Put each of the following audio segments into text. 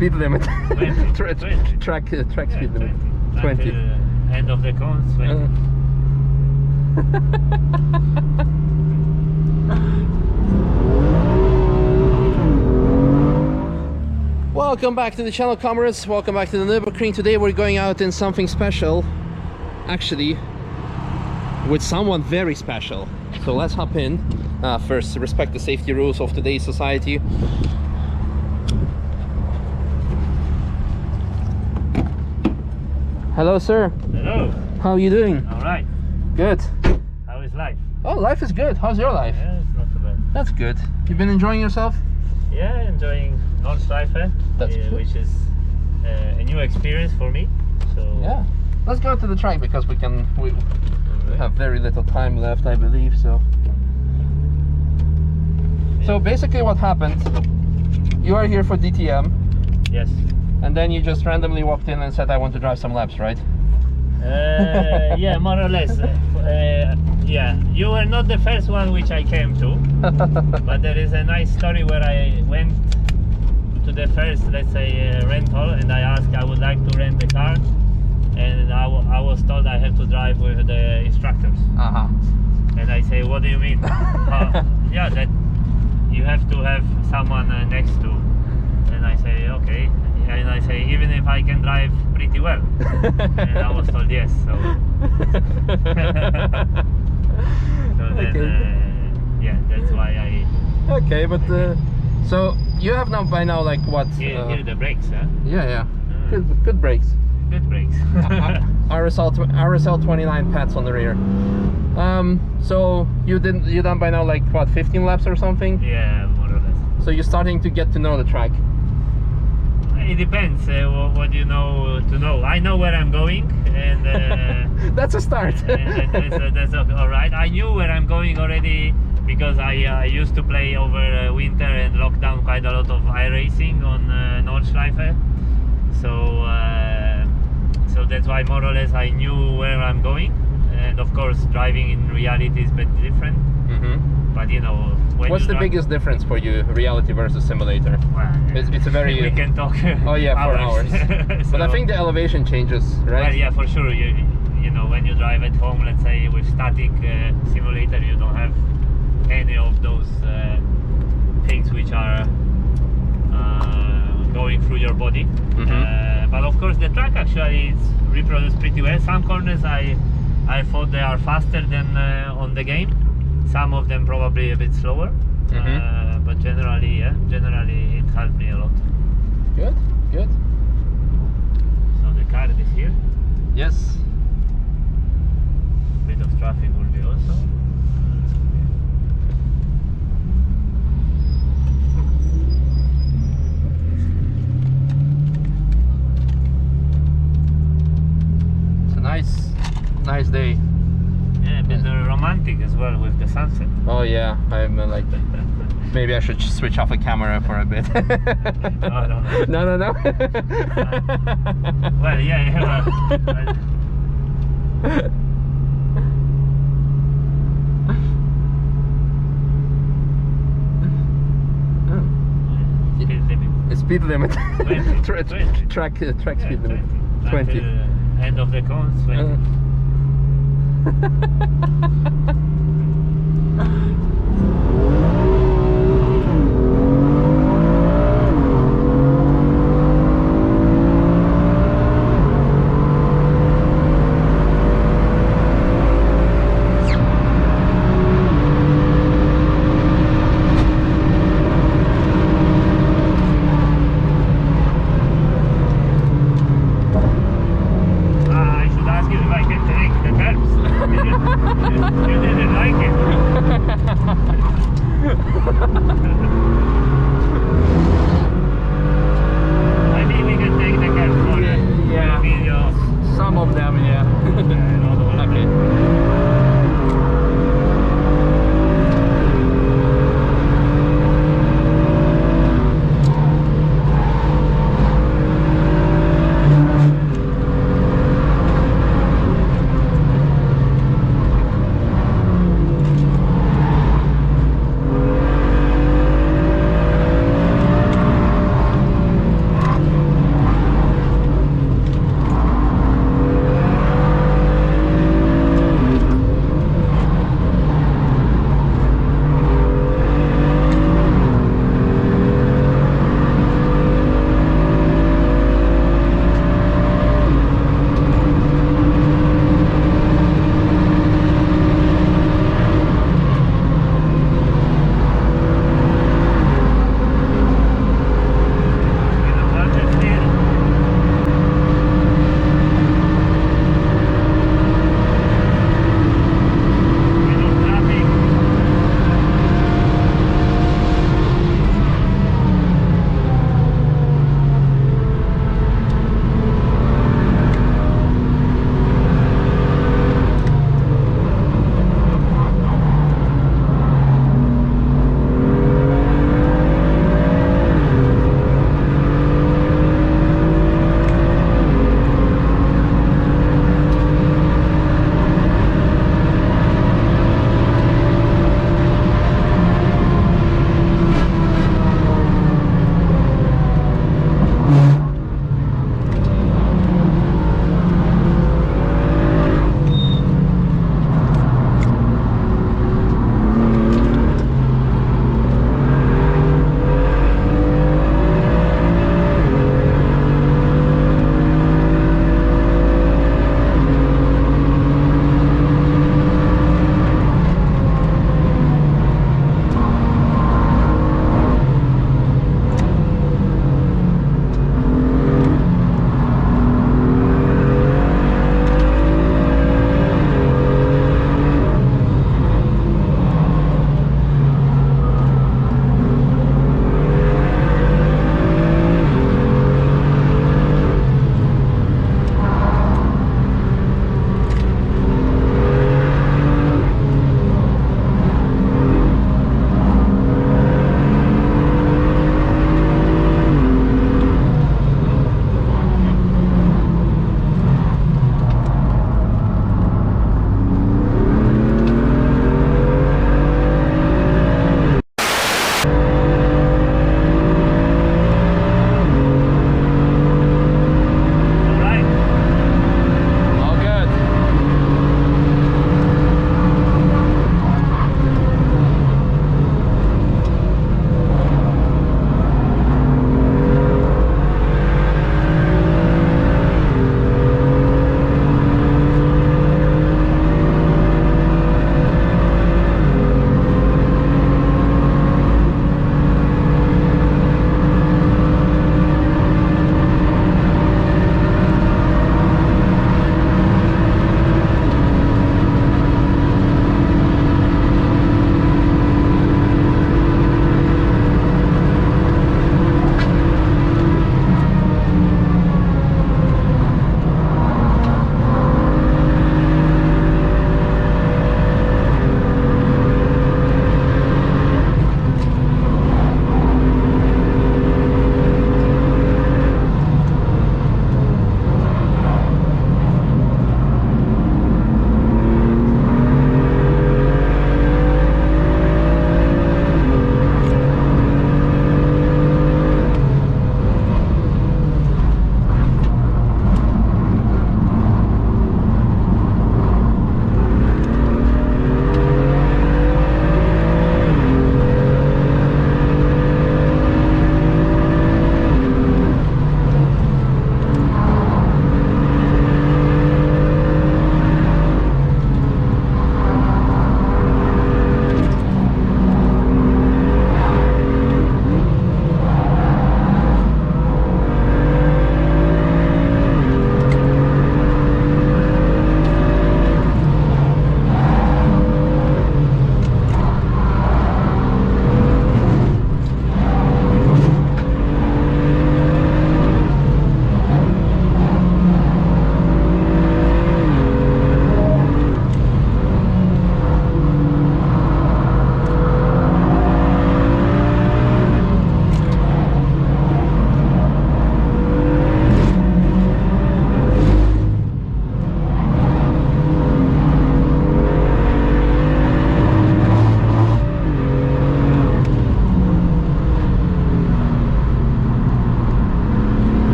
speed limit. 20, track speed limit. 20. 20. Until, end of the cones, 20. Welcome back to the channel, comrades. Welcome back to the Nürburgring. Today we're going out in something special. Actually, with someone very special. So let's hop in. First, respect the safety rules of today's society. Hello, sir. Hello. How are you doing? All right. Good. How is life? Oh, life is good. How's your life? Yeah, it's not too bad. That's good. You've been enjoying yourself? Yeah, enjoying Nordschleife, That's good. which is a new experience for me. So Yeah. Let's go to the track because we have very little time left, I believe. So basically what happened, you are here for DTM. Yes. And then you just randomly walked in and said, I want to drive some laps, right? Yeah, more or less. Yeah, you were not the first one which I came to, but there is a nice story where I went to the first, let's say, rental, and I asked I would like to rent the car, and I was told I have to drive with the instructors. And I say, what do you mean? Yeah, that you have to have someone next to. And I say, okay. And I say, even if I can drive pretty well. And I was told yes. So then, yeah, that's why I. Okay, but so you have now by now like what? Here the brakes, huh? Yeah. Good brakes. Good brakes. RSL 29 pads on the rear. So you done by now like what, 15 laps or something? Yeah, more or less. So you're starting to get to know the track. It depends what you know to know. I know where I'm going, and that's a start. that's all right. I knew where I'm going already because I used to play over winter and lockdown quite a lot of iRacing on Nordschleife. So that's why more or less I knew where I'm going. And of course, driving in reality is a bit different. But you know, what's the biggest difference for you, reality versus simulator? Well, it's a very. We can talk. Oh yeah, for hours. So, but I think the elevation changes, right? Well, yeah, for sure. You know, when you drive at home, let's say with static simulator, you don't have any of those things which are going through your body. But of course, the track actually is reproduced pretty well. Some corners I thought they are faster than on the game. Some of them probably a bit slower, but generally it helped me a lot. Good. So the car is here. Yes. A bit of traffic will be also. It's a nice day. Yeah, a bit romantic as well with the sunset. Oh yeah, I'm like, maybe I should switch off the camera for a bit. No. Well, yeah. Well. Speed limit. 20. Track speed limit. 20. Until end of the cones, 20. I should ask you if I can take the curbs.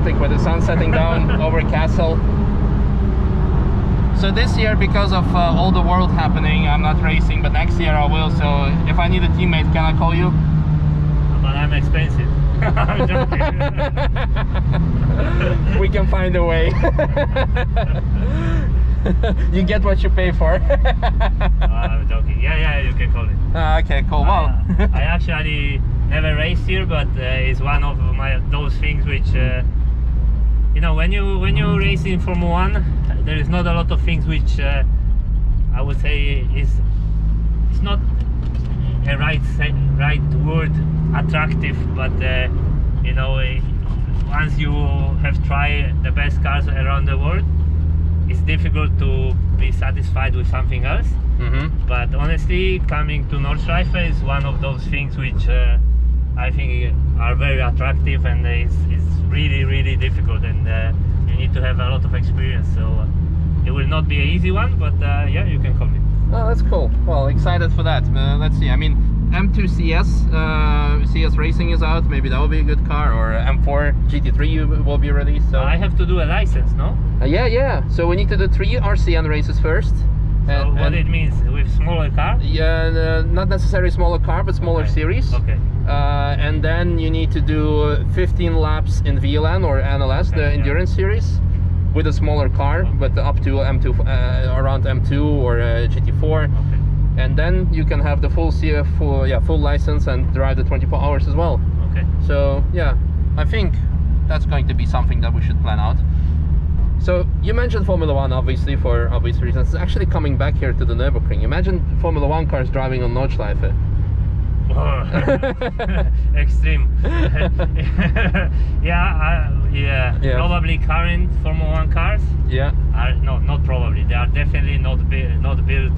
romantic with the sun setting down over a castle. So this year, because of all the world happening, I'm not racing, but next year I will. So if I need a teammate, can I call you? But I'm expensive. I'm joking. We can find a way. You get what you pay for. I'm joking. Yeah, you can call it. Okay, cool. Well, I actually never raced here, but it's one of those things which you know, when you race in Formula 1, there is not a lot of things which I would say it's not a right word, attractive, but you know, once you have tried the best cars around the world, it's difficult to be satisfied with something else. But honestly, coming to Nordschleife is one of those things which I think are very attractive, and it's really difficult, and you need to have a lot of experience, so it will not be an easy one, but yeah, you can come in. Oh, that's cool. Well, excited for that. Let's see. I mean, M2 CS Racing is out. Maybe that will be a good car, or M4 GT3 will be released. So I have to do a license, no? Yeah. So we need to do 3 RCN races first. So what it means with smaller car? Yeah, not necessarily smaller car, but smaller series. Okay. And then you need to do 15 laps in VLN or NLS, the endurance series, with a smaller car, but up to M2, around M2 or GT4. Okay. And then you can have the full license and drive the 24 hours as well. Okay. So yeah, I think that's going to be something that we should plan out. So you mentioned Formula 1, obviously, for obvious reasons. It's actually coming back here to the Nürburgring. Imagine Formula 1 cars driving on Nordschleife. Extreme. yeah, probably current Formula 1 cars are not probably, they are definitely not built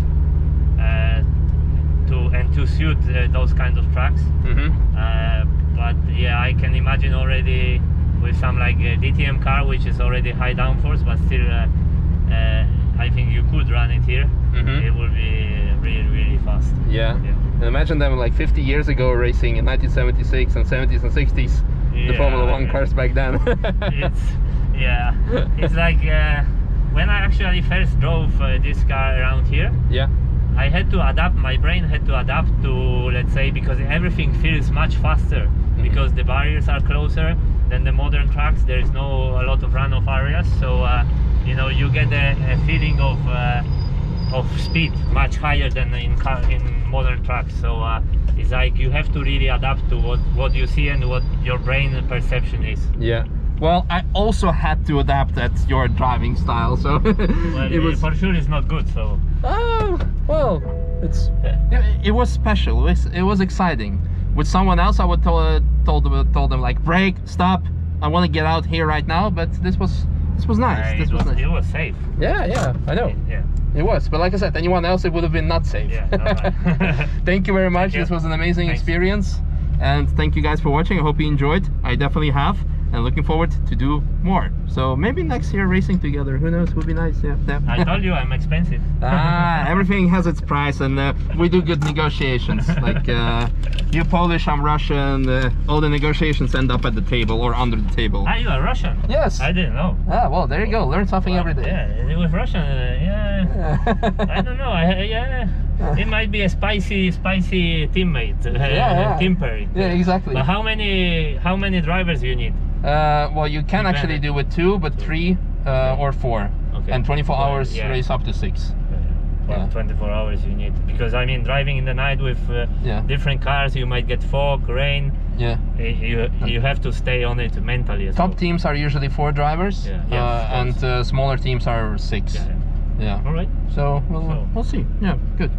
to suit those kind of tracks. But yeah, I can imagine already with some like a DTM car, which is already high downforce, but still I think you could run it here. It will be really fast. Yeah. And imagine them like 50 years ago racing in 1976 and 70s and 60s, the Formula 1 cars back then. It's like when I actually first drove this car around here, I had to adapt, my brain had to adapt to, let's say, because everything feels much faster, because the barriers are closer than the modern tracks. There is a lot of runoff areas, so you know, you get a feeling of speed much higher than in modern tracks. So it's like you have to really adapt to what you see and what your brain perception is. Yeah. Well, I also had to adapt at your driving style, so well, it was for sure it's not good. So well, it was special. It was exciting. With someone else, I would told them like, brake, stop. I want to get out here right now. But this was nice. It was safe. Yeah, I know. It was, but like I said, anyone else, it would have been not safe. Thank you very much. This was an amazing experience, and thank you guys for watching. I hope you enjoyed. I definitely have, and looking forward to do more. So maybe next year racing together. Who knows? Would be nice. Yeah. I told you I'm expensive. Everything has its price, and we do good negotiations. Like you Polish, I'm Russian. All the negotiations end up at the table or under the table. You are Russian? Yes. I didn't know. Well, there you go. Learn something every day. Yeah, with Russian. I don't know. It might be a spicy teammate. Team pairing. Yeah, exactly. But how many drivers do you need? Well, you can actually do with 2, but 3 or 4. Okay. And 24 hours race up to 6. Well, 24 hours you need, because I mean, driving in the night with different cars, you might get fog, rain. You have to stay on it mentally as well. Top teams are usually 4 drivers, and smaller teams are 6. All right. So we'll see. Yeah, good.